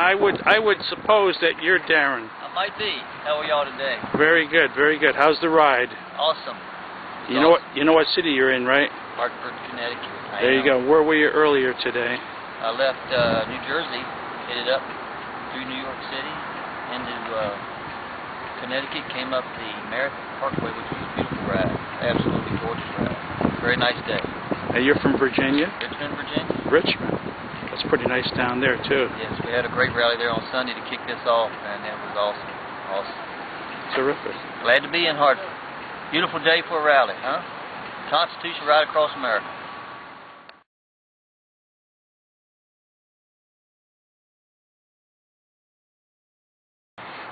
I would suppose that you're Daren. I might be. How are y'all today? Very good, very good. How's the ride? Awesome. You know what city you're in, right? Hartford, Connecticut. There you go. Where were you earlier today? I left New Jersey, headed up through New York City into Connecticut, came up the Merritt Parkway, which was a beautiful ride. Absolutely gorgeous ride. Very nice day. Now you're from Virginia? Richmond, Virginia. Richmond. That's pretty nice down there too. Yes, we had a great rally there on Sunday to kick this off, and it was awesome. Awesome. Terrific. Glad to be in Hartford. Beautiful day for a rally, huh? Constitution right across America.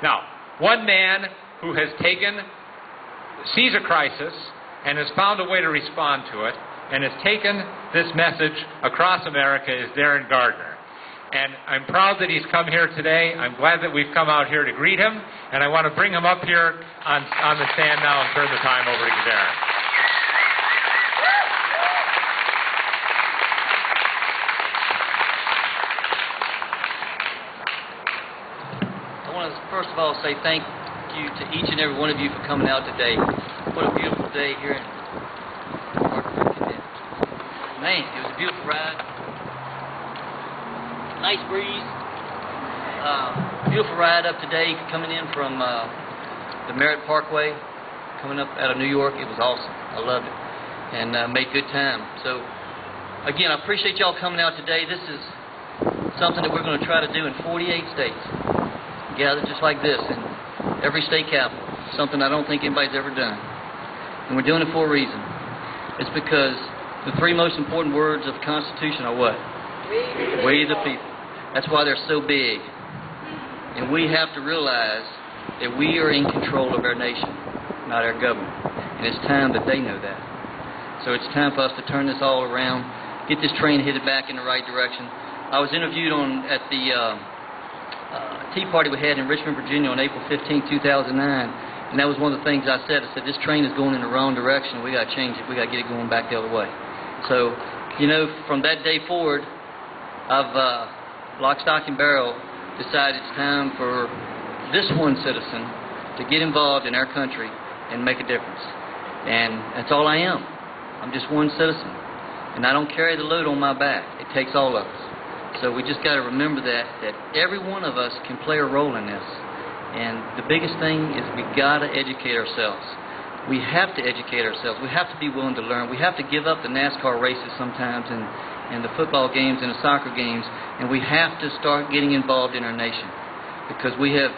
Now, one man who has sees a crisis and has found a way to respond to it and has taken this message across America is Daren Gardner. And I'm proud that he's come here today. I'm glad that we've come out here to greet him, and I want to bring him up here on the stand now and turn the time over to Daren. I want to first of all say thank you to each and every one of you for coming out today. What a beautiful day here in Hartford, Connecticut. Man, it was a beautiful ride. Nice breeze. Beautiful ride up today, coming in from the Merritt Parkway, coming up out of New York. It was awesome. I loved it, and made good time. So, again, I appreciate y'all coming out today. This is something that we're going to try to do in 48 states. Gather just like this in every state capital. Something I don't think anybody's ever done, and we're doing it for a reason. It's because the three most important words of the Constitution are what? We the people. That's why they're so big. And we have to realize that we are in control of our nation, not our government. And it's time that they know that. So it's time for us to turn this all around, get this train headed back in the right direction. I was interviewed at the Tea Party we had in Richmond, Virginia on April 15, 2009. And that was one of the things I said. I said, this train is going in the wrong direction. We got to change it. We got to get it going back the other way. So, you know, from that day forward, I've lock, stock, and barrel decided it's time for this one citizen to get involved in our country and make a difference. And that's all I am. I'm just one citizen. And I don't carry the load on my back. It takes all of us. So we just got to remember that every one of us can play a role in this. And the biggest thing is we got to educate ourselves. We have to educate ourselves. We have to be willing to learn. We have to give up the NASCAR races sometimes and the football games and the soccer games, and we have to start getting involved in our nation, because we have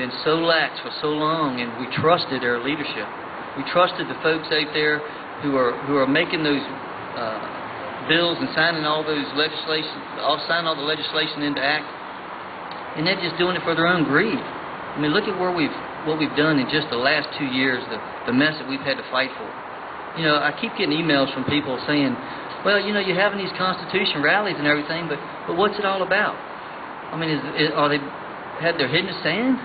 been so lax for so long, and we trusted our leadership. We trusted the folks out there who are making those bills and signing all those signing all the legislation into act, and they're just doing it for their own greed. I mean, look at what we've done in just the last 2 years, the mess that we've had to fight for. You know, I keep getting emails from people saying, well, you know, you're having these Constitution rallies and everything, but what's it all about? I mean, are they had their head in the sand?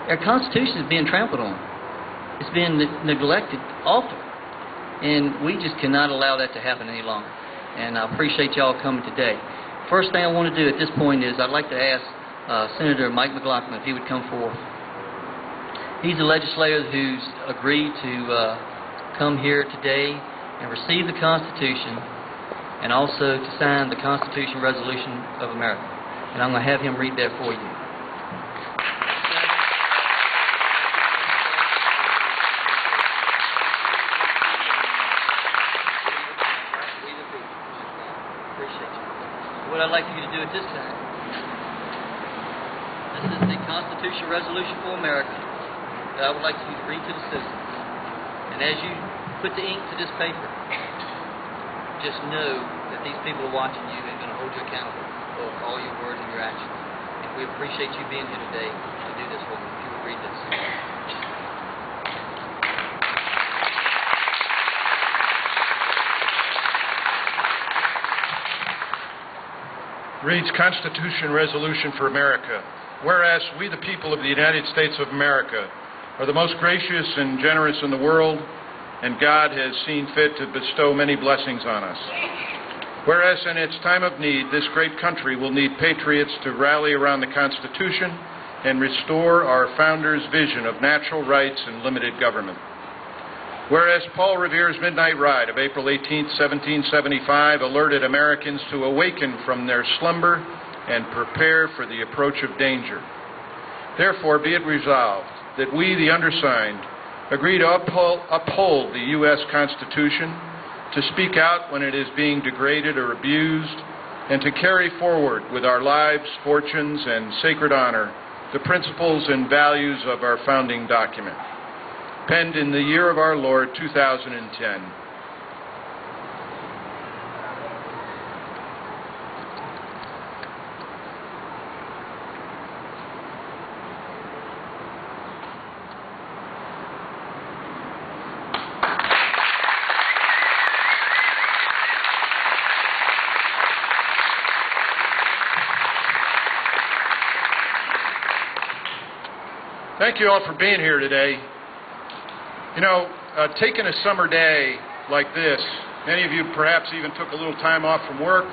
Our Constitution is being trampled on. It's being neglected, altered, and we just cannot allow that to happen any longer. And I appreciate y'all coming today. First thing I want to do at this point is I'd like to ask Senator Mike McLaughlin if he would come forward. He's a legislator who's agreed to come here today and receive the Constitution, and also to sign the Constitution Resolution of America. And I'm going to have him read that for you. Appreciate you. What I'd like for you to do at this time, this is the Constitution Resolution for America that I would like you to read to the citizens. And as you put the ink to this paper, just know that these people are watching you and going to hold you accountable for all your words and your actions. And we appreciate you being here today to do this for me. If you would read this. Reads Constitution Resolution for America. Whereas we, the people of the United States of America, are the most gracious and generous in the world, and God has seen fit to bestow many blessings on us. Whereas in its time of need, this great country will need patriots to rally around the Constitution and restore our founders' vision of natural rights and limited government. Whereas Paul Revere's midnight ride of April 18, 1775, alerted Americans to awaken from their slumber and prepare for the approach of danger. Therefore, be it resolved that we, the undersigned, agree to uphold the U.S. Constitution, to speak out when it is being degraded or abused, and to carry forward with our lives, fortunes, and sacred honor the principles and values of our founding document. Penned in the year of our Lord, 2010. Thank you all for being here today. You know, taking a summer day like this, many of you perhaps even took a little time off from work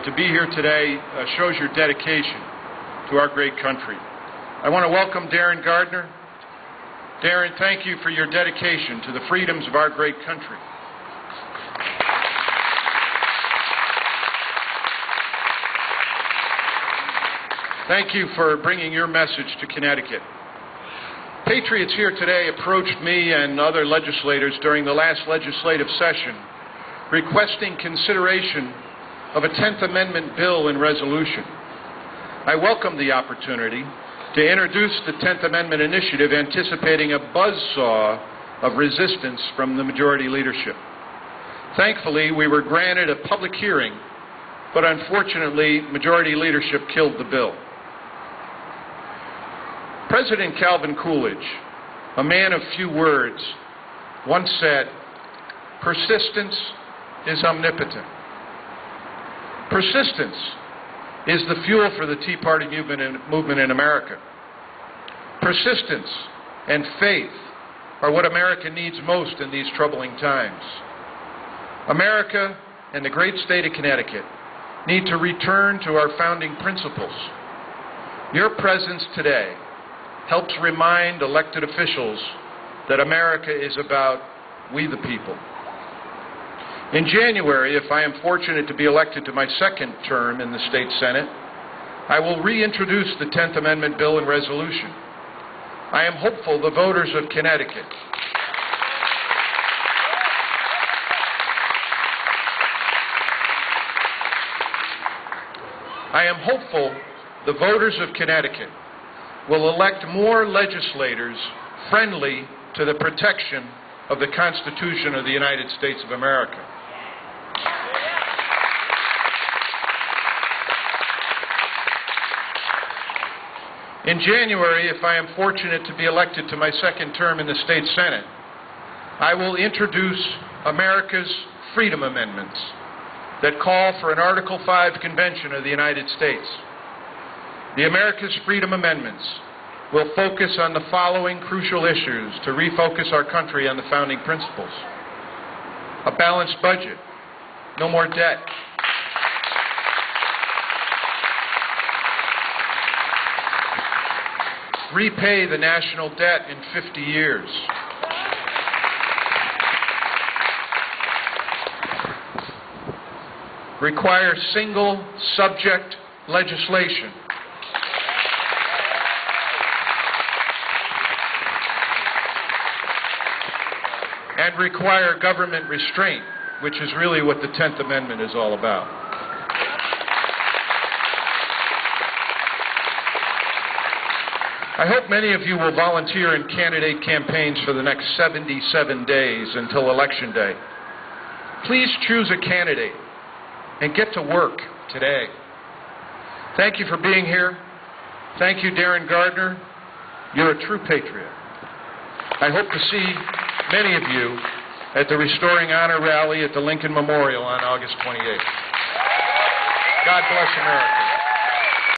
to be here today, shows your dedication to our great country. I want to welcome Daren Gardner. Daren, thank you for your dedication to the freedoms of our great country. Thank you for bringing your message to Connecticut. Patriots here today approached me and other legislators during the last legislative session requesting consideration of a 10th Amendment bill and resolution. I welcome the opportunity to introduce the 10th Amendment initiative, anticipating a buzzsaw of resistance from the majority leadership. Thankfully, we were granted a public hearing, but unfortunately, majority leadership killed the bill. President Calvin Coolidge, a man of few words, once said, "Persistence is omnipotent." Persistence is the fuel for the Tea Party movement in America. Persistence and faith are what America needs most in these troubling times. America and the great state of Connecticut need to return to our founding principles. Your presence today helps remind elected officials that America is about we the people. In January, if I am fortunate to be elected to my second term in the state Senate, I will reintroduce the 10th Amendment bill and resolution. I am hopeful the voters of Connecticut will elect more legislators friendly to the protection of the Constitution of the United States of America. In January, if I am fortunate to be elected to my second term in the state Senate, I will introduce America's Freedom Amendments that call for an Article 5 Convention of the United States. The America's Freedom Amendments will focus on the following crucial issues to refocus our country on the founding principles: a balanced budget, no more debt, repay the national debt in 50 years, require single subject legislation, and require government restraint, which is really what the 10th Amendment is all about. I hope many of you will volunteer in candidate campaigns for the next 77 days until Election Day. Please choose a candidate and get to work today. Thank you for being here. Thank you, Daren Gardner. You're a true patriot. I hope to see many of you at the Restoring Honor Rally at the Lincoln Memorial on August 28th. God bless America.